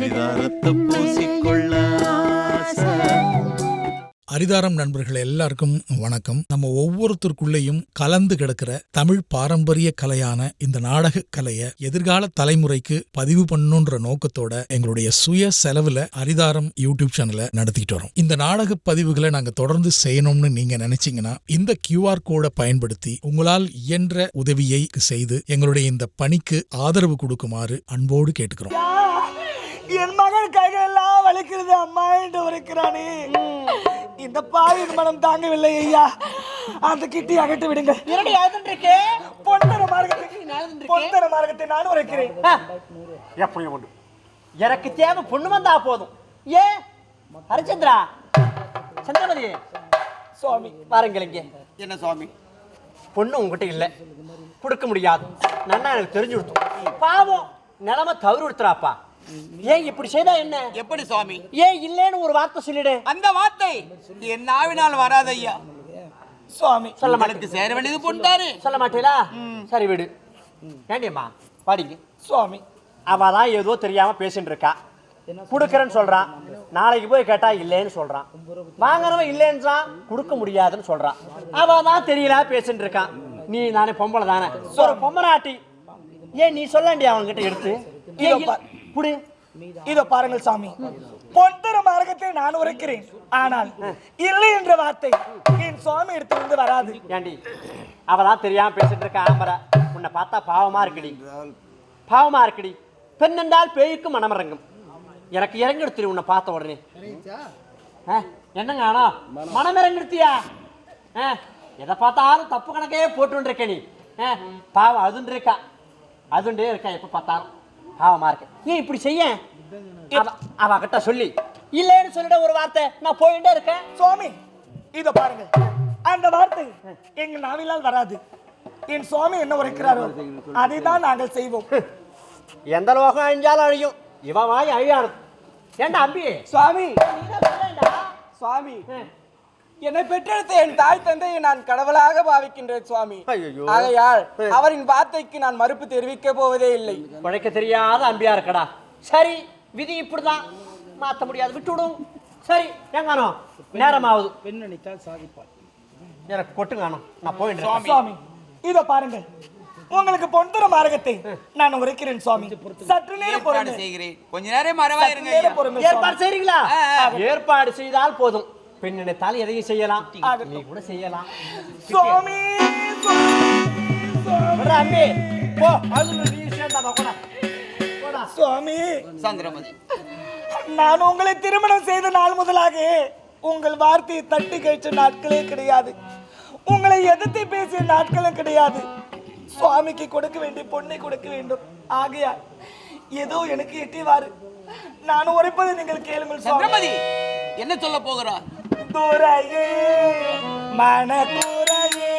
அரிதாரத்தை பூசிக்கொள்ள அரிதாரம் நண்பர்கள் எல்லாருக்கும் வணக்கம். நம்ம ஒவ்வொருத்தருக்குள்ளேயும் கலந்து கிடக்கிற தமிழ் பாரம்பரிய கலையான இந்த நாடக கலையை எதிர்கால தலைமுறைக்கு பதிவு பண்ணணுன்ற நோக்கத்தோட எங்களுடைய சுய செலவுல அரிதாரம் யூடியூப் சேனலை நடத்திட்டு வரோம். இந்த நாடக பதிவுகளை நாங்க தொடர்ந்து செய்யணும்னு நீங்க நினைச்சீங்கன்னா இந்த QR கோடை பயன்படுத்தி உங்களால் இயன்ற உதவியை செய்து எங்களுடைய இந்த பணிக்கு ஆதரவு கொடுக்குமாறு அன்போடு கேட்டுக்கிறோம். என் மகன் கைகள் எல்லாம் வலிக்கிறது அம்மா என்று உரைக்கிறானே. இந்த பாவின் மனம் தாங்கவில்லை ஐயா. அந்த கிட்டி அகட்டு விடுங்க. பொன்னர மார்க்கத்தை நான் உரைக்கிறேன். எனக்கு தேவை பொண்ணு வந்தா போதும். ஏ ஹரிச்சந்திரா, சந்திரமதி சுவாமி பாருங்கள் இங்கே. என்ன சுவாமி? பொண்ணு உங்ககிட்ட இல்லை, கொடுக்க முடியாது. நன்னா எனக்கு தெரிஞ்சு கொடுத்தோம். பாவம் நிலைமை தவறு கொடுத்துறாப்பா. ஏன் இப்படி செய்தா என்ன? எப்படி சுவாமி? ஏன் இல்லேன்னு ஒரு வார்த்தை சொல்லிடு. அந்த வார்த்தை என் நாவினால் வராது ஐயா. சுவாமி சொல்ல உங்களுக்கு மாட்டேன். சேர வேண்டியது பொண்டாரு. சொல்ல மாட்டீங்களா? சரி விடு. ஏண்டியம்மா பாடிங்க. சுவாமி அவ தான் ஏதோ தெரியாம பேசிட்டு இருக்கா. கொடுக்கறேன்னு சொல்றான். நாளைக்கு போய் கேட்டா இல்லைன்னு சொல்றான். வாங்குறவன் இல்லைன்னு கொடுக்க முடியாதுன்னு சொல்றான். அவ தான் தெரியல பேசிட்டு இருக்கான். நீ நானே பொம்பளை தானே, ஒரு பொம்மராட்டி. ஏன் நீ சொல்லண்டியா அவங்க கிட்ட எடுத்து? இதோ பாருங்கள் சாமி, பொன்தர மார்க்கத்தை நான் உரைக்கிறேன். ஆனால் இல்லை என்ற வார்த்தை என் சுவாமி எடுத்து வராது. ஏண்டி அவதான் தெரியாம பேசிட்டு இருக்க ஆம்பரை. உன்னை பார்த்தா பாவமா இருக்குடி, பாவமா இருக்குடி. பெண் என்றால் பேய்க்கு மனமிறங்கும். எனக்கு இறங்கிடுத்து உன்னை பார்த்த உடனே. என்னங்க ஆனா மனமிறங்கிடுத்தியா? எதை பார்த்தாலும் தப்பு கணக்கே போட்டு இருக்க நீ. பாவம் அதுன்னு இருக்கா, அதுண்டே இருக்கா. எப்ப பார்த்தாலும் பாவமா இருக்கு. ஏன் இப்படி செய்ய? அவ கிட்ட சொல்லி இல்லைன்னு சொல்லிட ஒரு வார்த்தை. நான் போயிட்டே இருக்கேன். சுவாமி இதோ பாருங்க, அந்த வார்த்தை எங்க நாவிலால் வராது. என் சுவாமி என்ன உரைக்கிறாரோ அதை தான் நாங்கள் செய்வோம். எந்த லோகம் அழிஞ்சாலும் அழியும், இவ வாய் அழியாது. ஏண்டா அம்பி? சுவாமி சுவாமி, என்னை பெற்றெடுத்த என் தாய் தந்தையை நான் கடவுளாக பாவிக்கின்றேன் சுவாமி. ஆகையால் அவரின் வார்த்தைக்கு நான் மறுப்பு தெரிவிக்க போவதே இல்லை. உழைக்க தெரியாத அம்பியா இருக்கடா. சரி, விதி இப்படிதான், மாத்த முடியாது, விட்டுவிடும். சரி, எங்கானோ நேரம் ஆகுது. பெண் நினைத்தால் சாதிப்பாள். எனக்கு கொட்டுங்கானோ, நான் போயிடுறேன். சுவாமி இதோ பாருங்க, உங்களுக்கு பொன்தர மார்க்கத்தை நான் உரைக்கிறேன் சுவாமி. சற்று நேரம் பொறுமை செய்கிறேன். கொஞ்ச நேரம் மறவா இருங்க. ஏற்பாடு செய்றீங்களா? ஏற்பாடு செய்தால் போதும். பெண் நினைத்தால் எதையும் செய்யலாம், நீ கூட செய்யலாம். சுவாமி அம்பி போ. சுவாமி சந்திரமதி, நான் உங்களை திருமணம் செய்த நாள் முதலாக உங்கள் வார்த்தையை தட்டி கழிச்ச நாட்களே கிடையாது. உங்களை எதிர்த்து பேசிய நாட்களும் கிடையாது. சுவாமிக்கு கொடுக்க வேண்டிய பொண்ணை கொடுக்க வேண்டும். ஆகையா ஏதோ எனக்கு எட்டிவாரு நான் உரைப்பதை நீங்கள் கேளுங்கள். சந்திரமதி என்ன சொல்ல போகிறார்? துரையே மனக்குறையே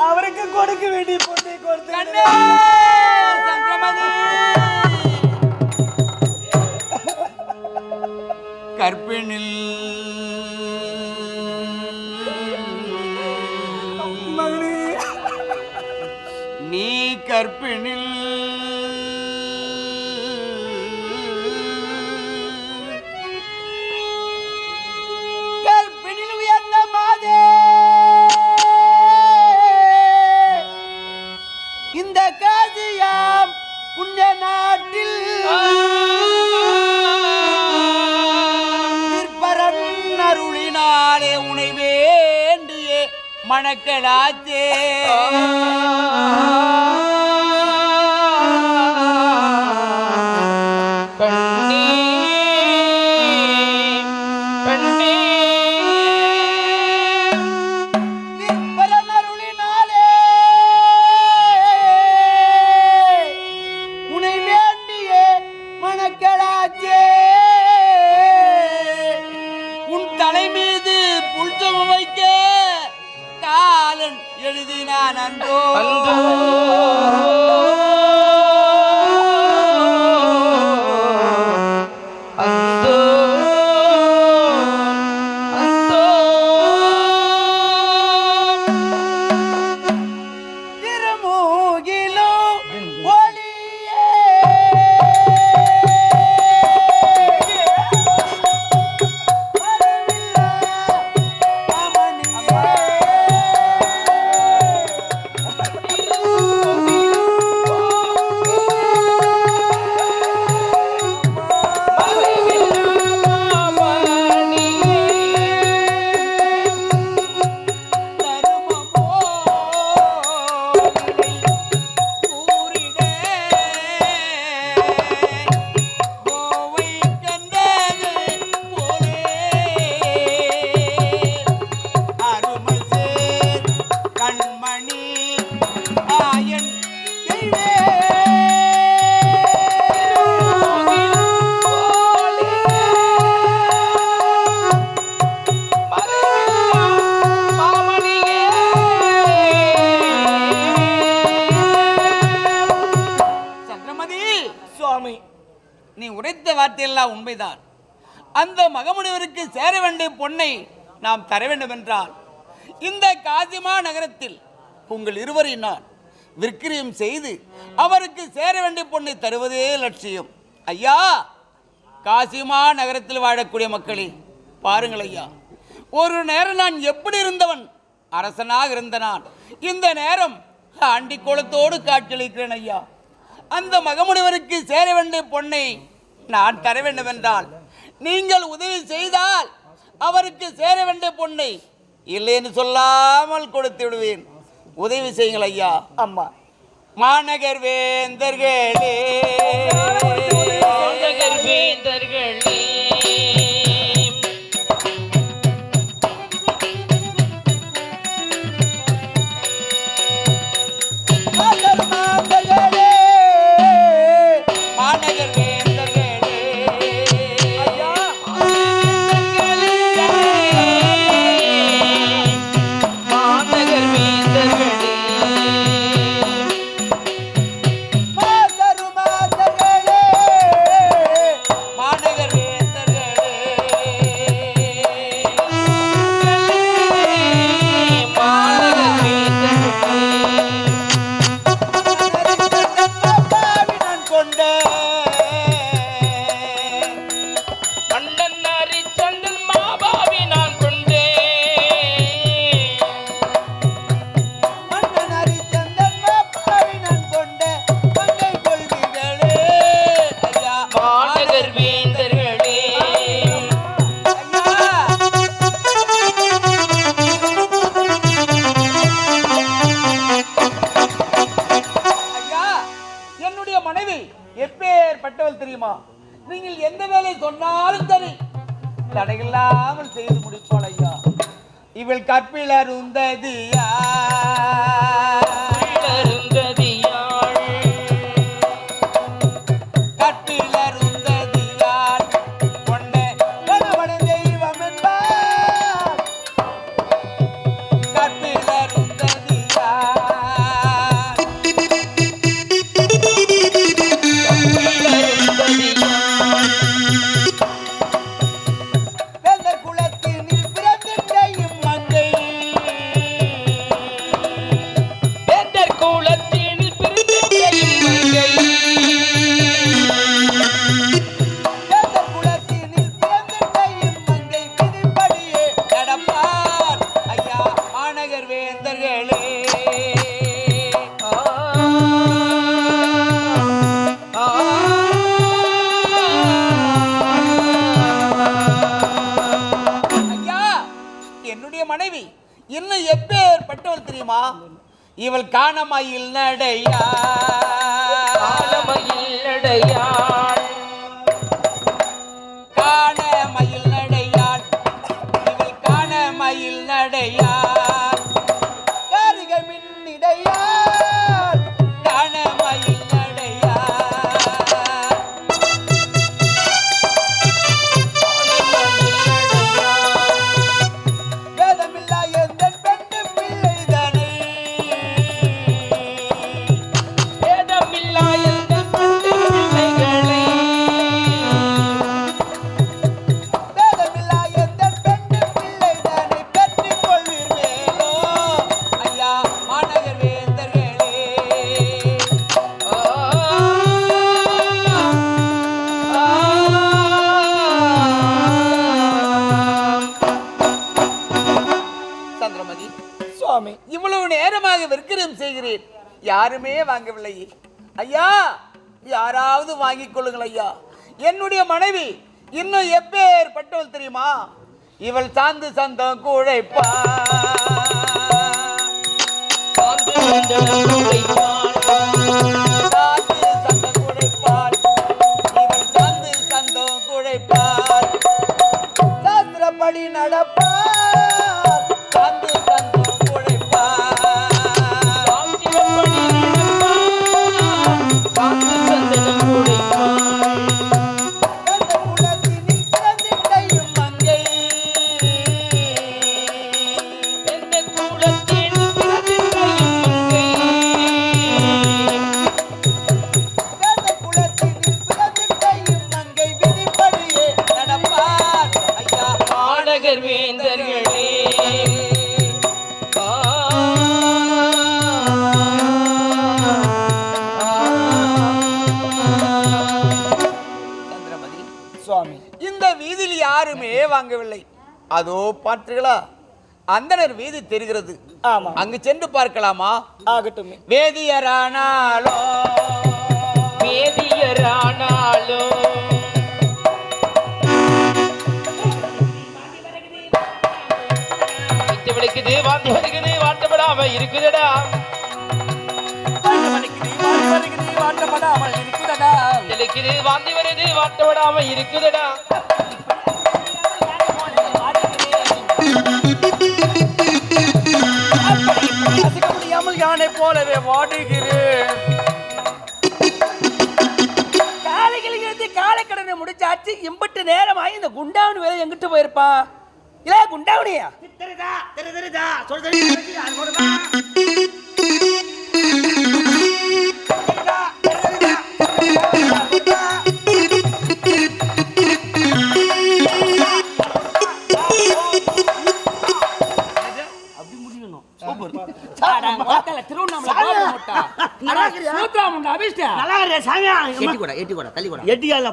அவருக்கு கொடுக்க வேண்டிய பொண்ணை கொடுத்து கற்பினில் நீ கற்பினில் கற்பினில் உயர்ந்த மாதே இந்த காசியாம் புண்ணிய நாட்டில் நிற்பரன் அருளினாலே உனை வேண்டியே மணக்கலாச்சே நிற்பரன் அருளினாலே உனை வேண்டியே மணக்கலாச்சே. உன் தலை மீது புல்சம் வைக்க காலன் எழுதினான் அன்றோ திருமூகிலோ ஒளியே அறிவில்லா அமணியே. கண்மணி ஆயன் சந்திரமதி, சுவாமி, நீ உரைத்த வார்த்தையெல்லாம் உண்மைதான். அந்த மகமுனிவருக்கு சேர வேண்டிய பொன்னை நாம் தர வேண்டும் என்றால் இந்த காசிமா நகரத்தில் உங்கள் இருவரையும் நான் விற்கிரியம் செய்து அவருக்கு சேர வேண்டிய பொன்னை தருவதே லட்சியம். ஐயா, காசிமா நகரத்தில் வாழக்கூடிய மக்களே பாருங்கள் ஐயா, ஒரு நேரம் நான் எப்படி இருந்தவன், அரசனாக இருந்த நான் இந்த நேரம் ஆண்டி கோலத்தோடு காட்சியளிக்கிறேன் ஐயா. அந்த மகமுனிவருக்கு சேர வேண்டிய பொன்னை நான் தர வேண்டும் என்றால் நீங்கள் உதவி செய்தால் அவருக்கு சேர வேண்டிய பொன்னை இல்லைன்னு சொல்லாமல் கொடுத்து விடுவேன். உதவி செய்யுங்கள் ஐயா. அம்மா, மாநகர் வேந்தர்களே, மாதர்களே, மாநகர் வேந்தர்களே, ஐயா, மாதர்களே, மாநகர் வேந்தர்களே, பாவினன் கொண்ட மன்னன் ஹரிச்சந்திரன் பாவினன் கொண்ட மங்கை கொள்விகளே. ஐயா, மாநகர் வேந்தர்களே, ஐயா, ஐயா, என்னுடைய மனைவி எப்பேற்பட்டவள் தெரியுமா? நீங்கள் எந்த வேலை சொன்னாலும் சரி தடையில்லாமல் செய்து முடிப்பாள் ஐயா. இவள் கற்பில் அருந்ததியா, கற்பில் அருந்ததியார் கொண்ட கணவன் தெய்வம் என்பார். கற்பில் அருந்ததியார் வேந்தர் குலத்தினில் பிறந்திட்ட இம்மங்கை தெரியுமா? இவள் காணமயில் நடையா காணமயில் நடையாள் காணமயில் நடையாள் இவள் காணமயில் நடையாள் கருக மின்னிடையாள் காணமயில் நடையாள் வேதமில்லா எந்த பெண்ணு பிள்ளைதனை வேதமில்லா எந்த பிள்ளைகளை வேதமில்லா எந்த பெண்ணு பிள்ளைதனை பெற்றுக் கொள்வீர் மேலோ ஐயா மாநகர் வேந்தர்களே. சந்திரமதி, சுவாமி, இவ்வளவு நேரமாக விற்கிறேன் செய்கிறேன், யாருமே வாங்கவில்லை. ஐயா, யாராவது வாங்கிக் கொள்ளுங்கள் ஐயா. என்னுடைய மனைவி இன்னும் எப்பேற்பட்டவள் தெரியுமா? இவள் சாந்து சந்தம் குழைப்பா சாந்து சந்தனம் உடைப்பாள் சாந்து சந்தம் குழைப்பாள் இவள் சாந்து சந்தம் குழைப்பாள் சாஸ்திரப்படி நடப்பாள் சாந்து சந்தம் குழைப்பாள் சாந்திரப்படி நடப்பாள் சாந்து சந்தனம் உடைப்பாள் கந்த குலத்தினில் பிறந்திட்டையும் மங்கை எந்த கூடத்தில் பிறந்திருக்கையும் மங்கை கந்த குலத்தினில் பிறந்திட்டையும் மங்கை விதிப்படியே நடப்பார் ஐயா மாநகர் வேந்தர்களே சந்திரமதி, சுவாமி, இந்த வீதியில் யாருமே வாங்கவில்லை. அதோ பார்த்தீர்களா, அந்தனர் வீதி தெரிகிறது. ஆமா, அங்கு சென்று பார்க்கலாமா? ஆகட்டுமே. வேதியரானாலோ வேதியரானாலும் விட்டு விளக்குது வாந்தி வருகுது வாட்டப்படாம இருக்குதுடா வாட்டப்படாமல் இருக்குதடா. தெளிக்குது வாந்தி வருது வாட்டப்படாம இருக்குதுடா அசைக்க முடியாமல் யானை போலவே வாடுகிறேன். காலைகளில் இருந்து காலைக்கடனை முடிச்சாச்சு. இம்பட்டு நேரமாயி இந்த குண்டாவணி வேலை எங்கிட்டு போயிருப்பான்? இல்ல குண்டாவணியா? எட்டிக்கால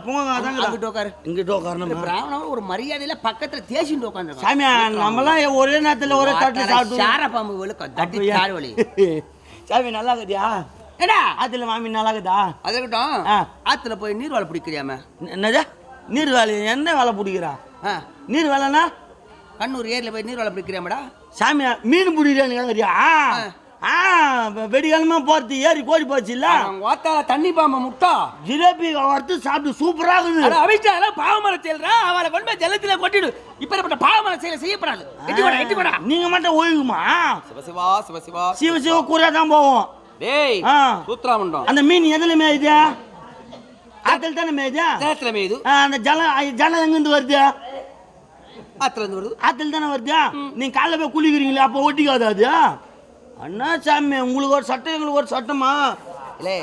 ஒரு மரியாதையில பக்கத்துல தேசிட்டு உட்காந்து சாமியா நம்மலாம் ஒரே நேரத்துல ஒரே தட்டுல சாப்பிட்டு சார பாம்பு வெளுக்க தட்டி தாழ் வலி சாமி நல்லா இருக்குதியா ஏடா ஆத்துல மாமி நல்லா இருக்குதா அது இருக்கட்டும். ஆ. ஆத்துல போய் நீர் வாழை பிடிக்கிறியாம என்னது நீர் வேலை என்ன வேலை பிடிக்கிறா நீர் வேலைனா கண்ணூர் ஏரியில போய் நீர் வாழை பிடிக்கிறியாமடா? சாமியா மீன் பிடிக்கிறானுங்கறியா வெடிகாலமா போறது ஏறி கோடி போச்சு இல்ல ஓத்தால தண்ணி பாம்பு முட்டா ஜிலேபி வறுத்து சாப்பிட்டு சூப்பரா இருக்குது அவிஷ்டால பாவமர செயல்றா அவளை கொண்டு போய் ஜலத்துல கொட்டிடு. இப்ப பாவமர செயலை செய்யப்படாது. எட்டி போடா நீங்க மட்டும் ஒழுங்குமா சிவசிவா சிவசிவா சிவ சிவ கூறியா தான் போவோம் டேய் ஆ. சூத்ராமண்டம் அந்த மீன் எதுல மேயுது ஆத்துல தானே மேயுது ஜலத்துல மேயுது. அந்த ஜலம் எங்கிருந்து வருது ஆத்துல இருந்து வருது. ஆத்துல தானே வருது நீங்க காலைல போய் குளிக்கிறீங்களே அப்போ ஒட்டிக்காது அது அண்ணா சாமி உங்களுக்கு ஒரு சட்டம் எங்களுக்கு ஒரு சட்டமா இல்லே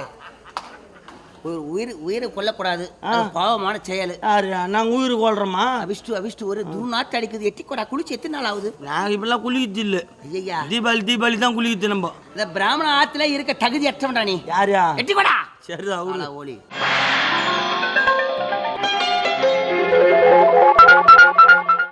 ஒரு உயிரை கொல்லக்கூடாது. அது பாவமான செயல். யாரு நாங்க உயிர் கொள்றோமா அவிஷ்டு ஒரு நாட்டு அடிக்குது. எட்டி கொடா குளிச்சு எத்தனை நாள் ஆகுது? நாங்க இப்பெல்லாம் குளிக்கிறது இல்ல ஐயா தீபாவளி தான் குளிக்கிறது நம்ம இந்த பிராமண ஆத்துல இருக்க தகுதி அற்றவன்டா நீ. யாரா எட்டி கொடா சரிதான் ஓலி